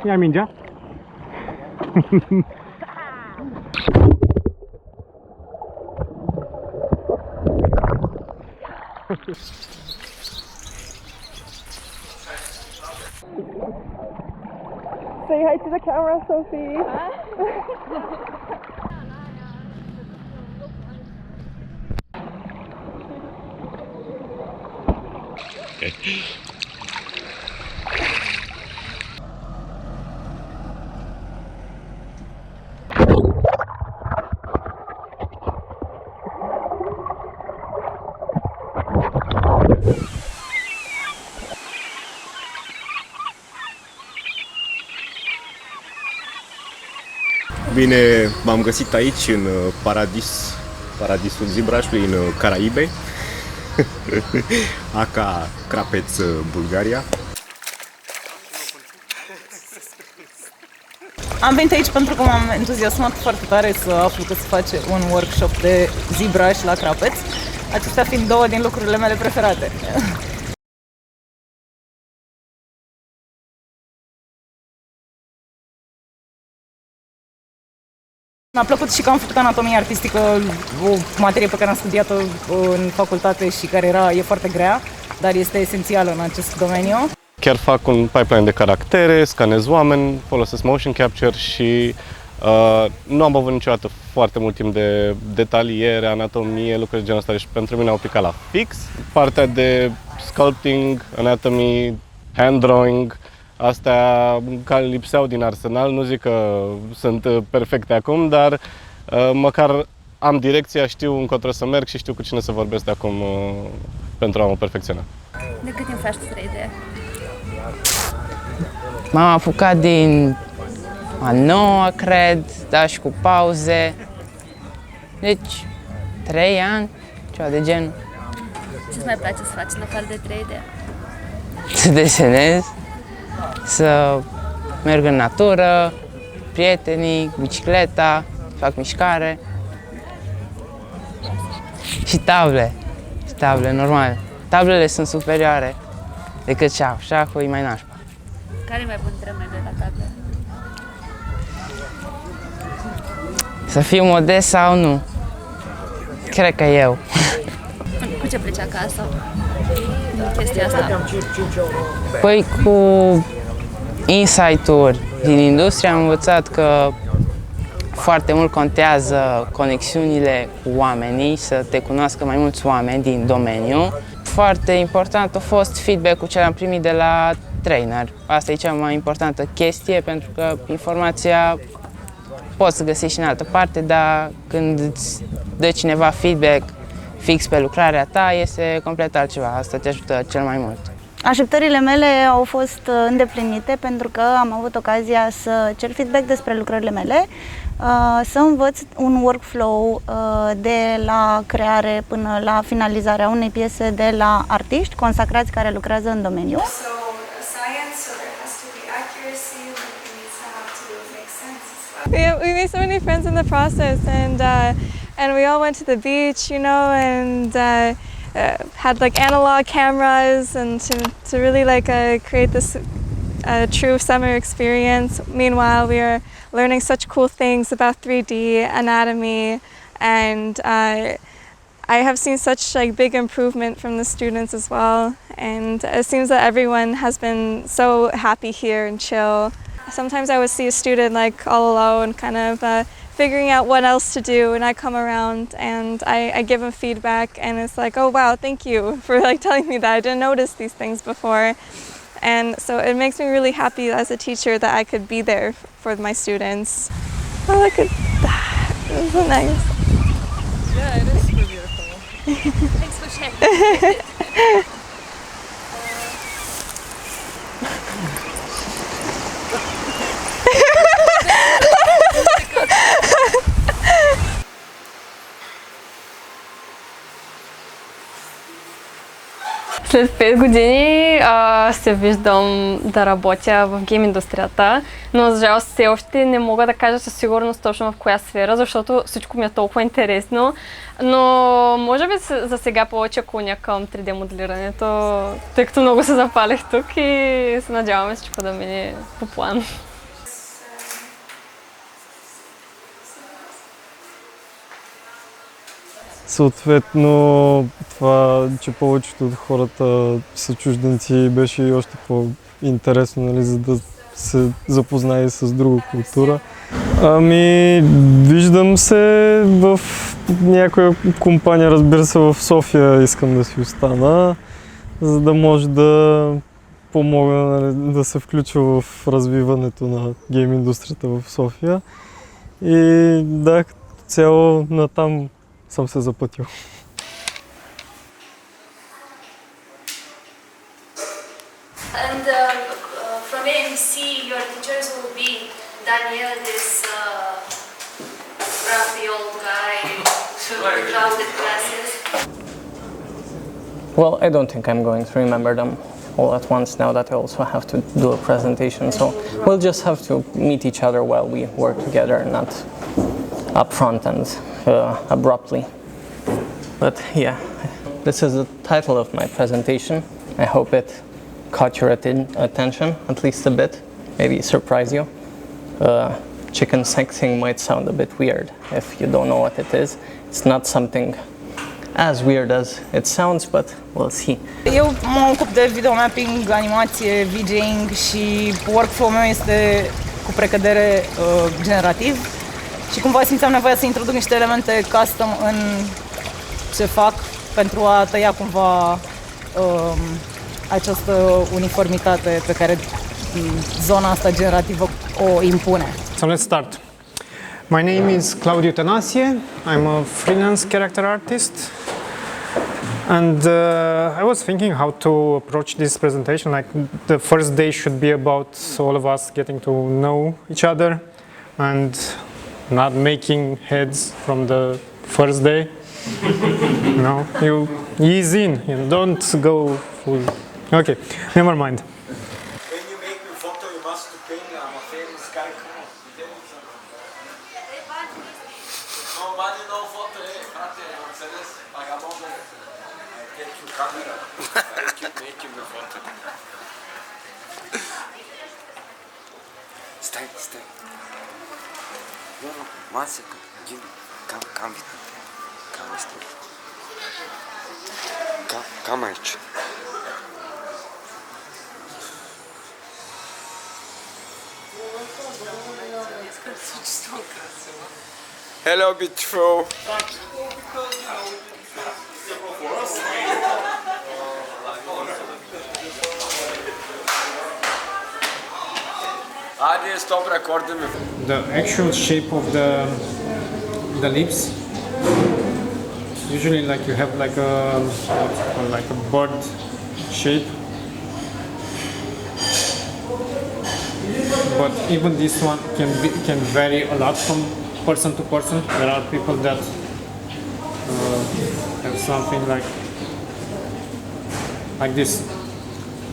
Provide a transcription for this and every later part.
Ia mingea. Say hi to the camera, Sophie. Bine, m-am găsit aici în paradisul Zibrașului, în Caraibe, aka Crapeț, Bulgaria. Am venit aici pentru că m-am entuziasmat foarte tare să aflu că se face un workshop de ZBrush la Crapeț, acestea fiind două din lucrurile mele preferate. Mi-a plăcut și că am făcut anatomie artistică, o materie pe care am studiat-o în facultate și care e foarte grea, dar este esențială în acest domeniu. Chiar fac un pipeline de caractere, scanez oameni, folosesc motion capture și nu am avut niciodată foarte mult timp de detaliere, anatomie, lucruri de genul ăsta, deci pentru mine au picat la fix. Partea de sculpting, anatomy, hand drawing, astea care lipseau din arsenal, nu zic că sunt perfecte acum, dar măcar am direcția, știu încotro să merg și știu cu cine să vorbesc de acum pentru a mă perfecționa. De cât timp faci 3D? M-am apucat din a 9-a, cred, dar și cu pauze. Deci, 3 ani, ceva de genul. Ce-ți mai place să faci în afară de 3D? Să desenez, să merg în natură, prietenii, bicicleta, fac mișcare. Și table, normal. Tablele sunt superioare decât șah. Șahul e mai nașpa. Care e mai bun remede la table? Să fiu modest sau nu? Cred că eu. Cu ce pleci acasă? Din chestia asta? Păi cu insight-uri din industrie am învățat că foarte mult contează conexiunile cu oamenii, să te cunoască mai mulți oameni din domeniu. Foarte important a fost feedback-ul ce l-am primit de la trainer. Asta e cea mai importantă chestie, pentru că informația poți să găsești și în altă parte, dar când îți dă cineva feedback fix pe lucrarea ta, este complet altceva. Asta te ajută cel mai mult. Așteptările mele au fost îndeplinite pentru că am avut ocazia să cer feedback despre lucrările mele, să învăț un workflow de la creare până la finalizarea unei piese de la artiști consacrați care lucrează în domeniu. We made so many friends in the process, and we all went to the beach, you know, and had like analog cameras, and to really like create this true summer experience. Meanwhile, we are learning such cool things about 3D anatomy, and I have seen such like big improvement from the students as well. And it seems that everyone has been so happy here and chill. Sometimes I would see a student like all alone, kind of figuring out what else to do, and I come around and I give them feedback, and it's like, oh wow, thank you for like telling me that. I didn't notice these things before. And so it makes me really happy as a teacher that I could be there for my students. Oh, look at that. It's so nice. Yeah, it is super beautiful. Thanks for sharing. След 5 години се виждам да работя в гейм индустрията, но за жалост все още не мога да кажа със сигурност точно в коя сфера, защото всичко ми е толкова интересно, но може би за сега повече клоня към 3D моделирането, тъй като много се запалих тук и се надяваме всичко да мине по план. Съответно, това, че повечето от хората са чужденци, беше и още по-интересно, нали, за да се запознае с друга култура. Ами, виждам се в някоя компания, разбира се, в София искам да си остана, за да може да помогна, нали, да се включа в развиването на гейм индустрията в София. И да, като цяло натам съм се запътил. And from AMC, your teachers will be Daniel, this grumpy old guy with rounded glasses. Well, I don't think I'm going to remember them all at once now that I also have to do a presentation, so we'll just have to meet each other while we work together, not up front and abruptly. But yeah, this is the title of my presentation. I hope it caught your attention at least a bit, maybe surprise you. Chicken sex thing might sound a bit weird if you don't know what it is. It's not something as weird as it sounds, but we'll see. Eu mă ocup de videomapping, animație, VJing și workflow-ul meu este cu precădere generativ. Și cumva simțeam nevoia să introduc niște elemente custom în ce fac pentru a tăia cumva această uniformitate pe care zona asta generativă o impune. So let's start. My name is Claudiu Tănase. I'm a freelance character artist. And I was thinking how to approach this presentation. Like the first day should be about all of us getting to know each other and not making heads from the first day. No, you ease in and don't go full. Okay, never mind. When you make a photo, you must pay. I'm a famous guy. No money, no photo. Hey, frate, înțeles? Vagabond. I take your camera. I keep making the photo. Stai. Nu, masă, cam Cam aici. Hello, beautiful. Hadi, stop recording. The actual shape of the lips. Usually, like you have like a bird shape, but even this one can vary a lot from person to person. There are people that have something like this,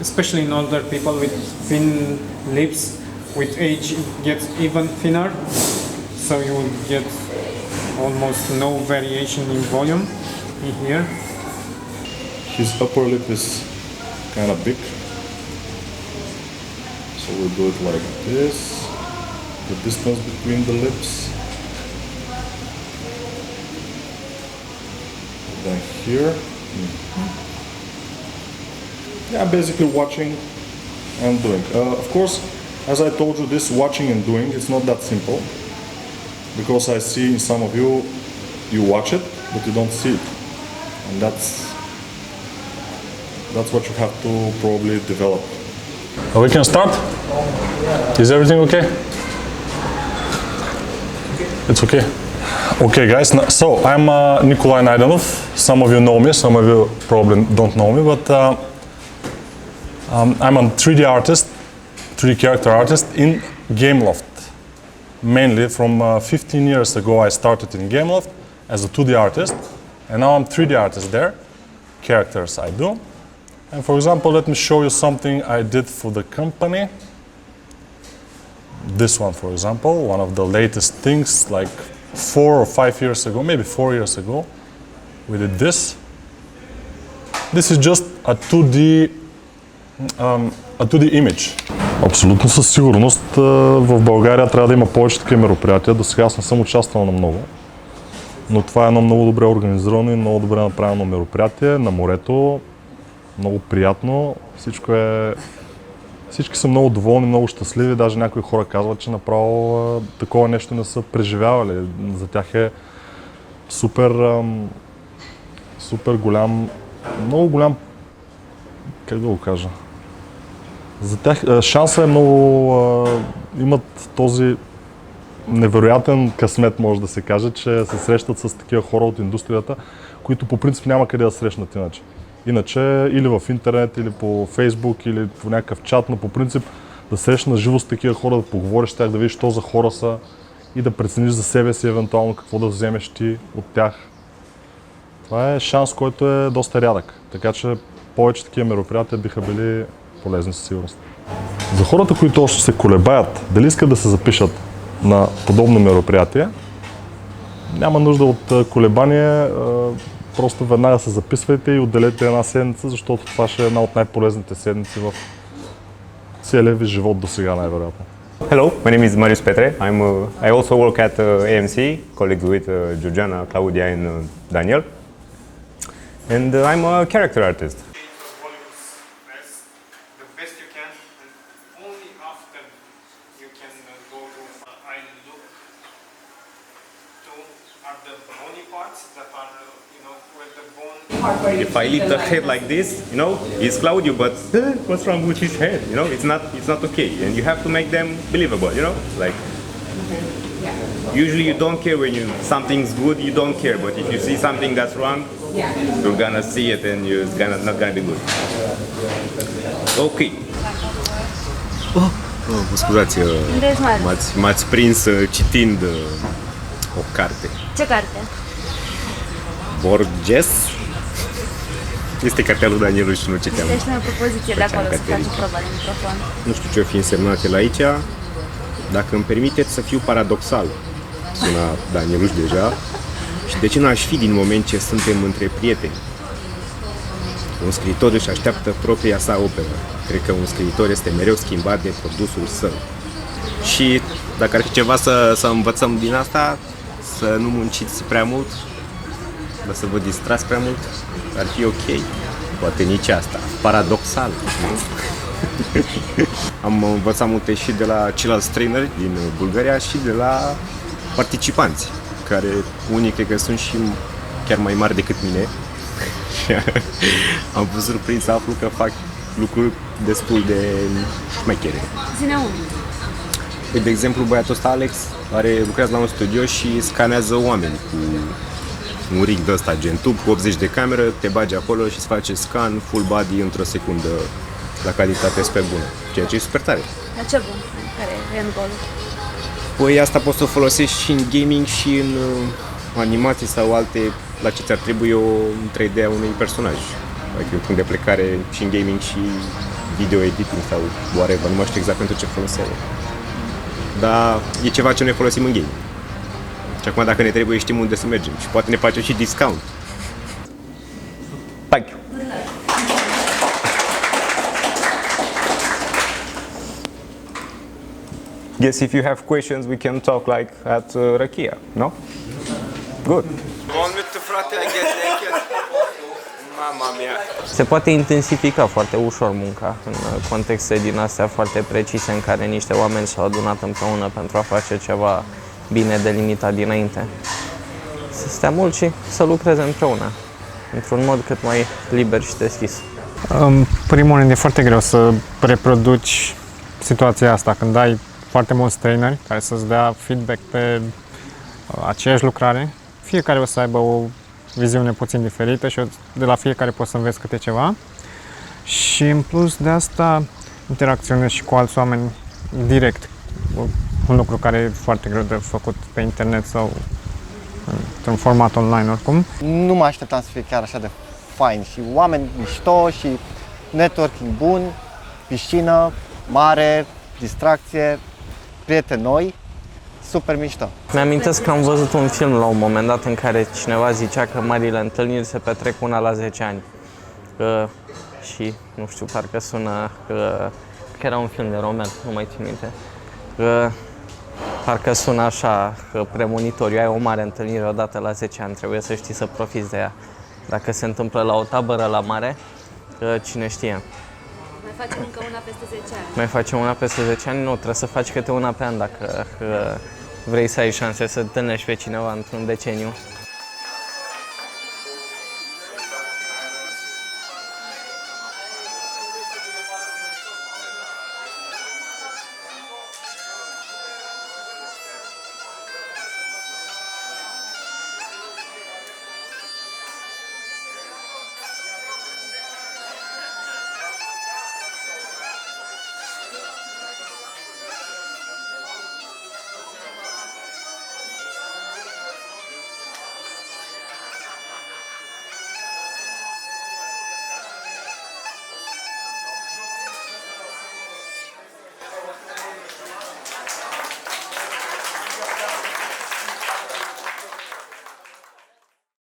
especially in older people with thin lips. With age, it gets even thinner, so you will get almost no variation in volume in here. His upper lip is kind of big, so we'll do it like this, the distance between the lips. Then here. Yeah, basically watching and doing. Of course, as I told you, this watching and doing, it's not that simple. Because I see in some of you, you watch it, but you don't see it. And that's what you have to probably develop. We can start? Is everything okay? It's okay. Okay, guys. So I'm Nikolai Naidanov. Some of you know me, some of you probably don't know me, but I'm a 3D artist, 3D character artist in Gameloft. Mainly from 15 years ago I started in Gameloft as a 2D artist, and now I'm 3D artist there. Characters I do. And for example, let me show you something I did for the company. This one, for example, one of the latest things, like 4 or 5 years ago, maybe 4 years ago, we did this. This is just a 2D image. Абсолютно със сигурност в България трябва да има повече такива мероприятия. До сега аз не съм участвал на много, но това е едно много добре организирано и много добре направено мероприятие на морето. Много приятно. Всички са много доволни, много щастливи. Даже някои хора казват, че направо такова нещо не са преживявали. За тях е супер голям, много голям, как да го кажа, за тях шансът е много, имат този невероятен късмет, може да се каже, че се срещат с такива хора от индустрията, които по принцип няма къде да срещнат иначе. Иначе или в интернет, или по Фейсбук, или по някакъв чат, но по принцип да срещнеш живо с такива хора, да поговориш с тях, да видиш що за хора са и да прецениш за себе си евентуално какво да вземеш ти от тях. Това е шанс, който е доста рядък, така че повече такива мероприятия биха били полезни със сигурност. За хората, които още се колебаят дали искат да се запишат на подобно мероприятие, няма нужда от колебание, просто веднага се записвайте и отделете една седмица, защото това ще е една от най-полезните седмици в целия ви живот до сега най-вероятно. Hello, my name is Marius Petre. I also work at AMC, colleagues with Georgiana, Claudia and Daniel. And I'm a character artist. If I leave the head like this, it's Claudio, but what's wrong with his head? It's not okay, and you have to make them believable. Like usually you don't care when something's good, you don't care, but if you see something that's wrong, you're gonna see it, and it's not gonna be good. Okay. Mă scuzați, m-ați prins citind o carte. Ce carte? Borges. Este cartea lui Danielu și nu citeam. Deci o propoziție de acolo să faci proba de microfon. Nu știu ce o fi însemnat el aici. Dacă îmi permiteți să fiu paradoxal, sună Danieluș deja, și de ce n-aș fi din moment ce suntem între prieteni? Un scriitor își așteaptă propria sa operă. Cred că un scriitor este mereu schimbat de produsul său. Și dacă ar fi ceva să învățăm din asta, să nu munciți prea mult, dar să vă distrați prea mult, ar fi ok. Poate nici asta. Paradoxal. Am învățat multe și de la ceilalți traineri din Bulgaria și de la participanți, care unii cred că sunt și chiar mai mari decât mine. Am fost surprins să aflu că fac lucruri destul de șmechere. Zine unul. De exemplu, băiatul ăsta, Alex, lucrează la un studio și scanează oameni cu un rig de ăsta, gen tub, cu 80 de cameră, te bagi acolo și îți face scan full body într-o secundă la calitate super bună, ceea ce e super tare. Dar ce bun? Care e end goal? Păi asta poți să o folosești și în gaming și în animații sau alte, la ce ți-ar trebui o 3D a unui personaj. Adică un punct de plecare și în gaming și video editing sau whatever, nu mai știu exact pentru ce foloseai. Dar e ceva ce noi folosim în gaming. Și acum dacă ne trebuie știm unde să mergem și poate ne facem și discount. Thank you. Guess if you have questions we can talk like at Rakia, no? Good. Frate, I get naked. Mama mia. Se poate intensifica foarte ușor munca în contexte din astea foarte precise în care niște oameni s-au adunat împreună pentru a face ceva bine delimitat dinainte. Să stea mult și să lucreze împreună, într-un mod cât mai liber și deschis. În primul rând e foarte greu să reproduci situația asta când ai foarte mulți traineri care să-ți dea feedback pe aceeași lucrare. Fiecare o să aibă o viziune puțin diferită și de la fiecare poți să înveți câte ceva. Și în plus de asta interacționezi și cu alți oameni direct. Un lucru care e foarte greu de făcut pe internet sau într-un format online oricum. Nu mă așteptam să fie chiar așa de fain și oameni mișto și networking bun, piscină, mare, distracție, prieteni noi, super mișto. Mi-amintesc că am văzut un film la un moment dat în care cineva zicea că marile întâlniri se petrec una la 10 ani. Și, nu știu, parcă sună că era un film de Romer, nu mai țin minte. Parcă sună așa, premonitoriu, ai o mare întâlnire odată la 10 ani, trebuie să știi să profiți de ea. Dacă se întâmplă la o tabără la mare, cine știe. Mai facem încă una peste 10 ani. Mai facem una peste 10 ani? Nu, trebuie să faci câte una pe an dacă vrei să ai șanse să întâlnești pe cineva într-un deceniu.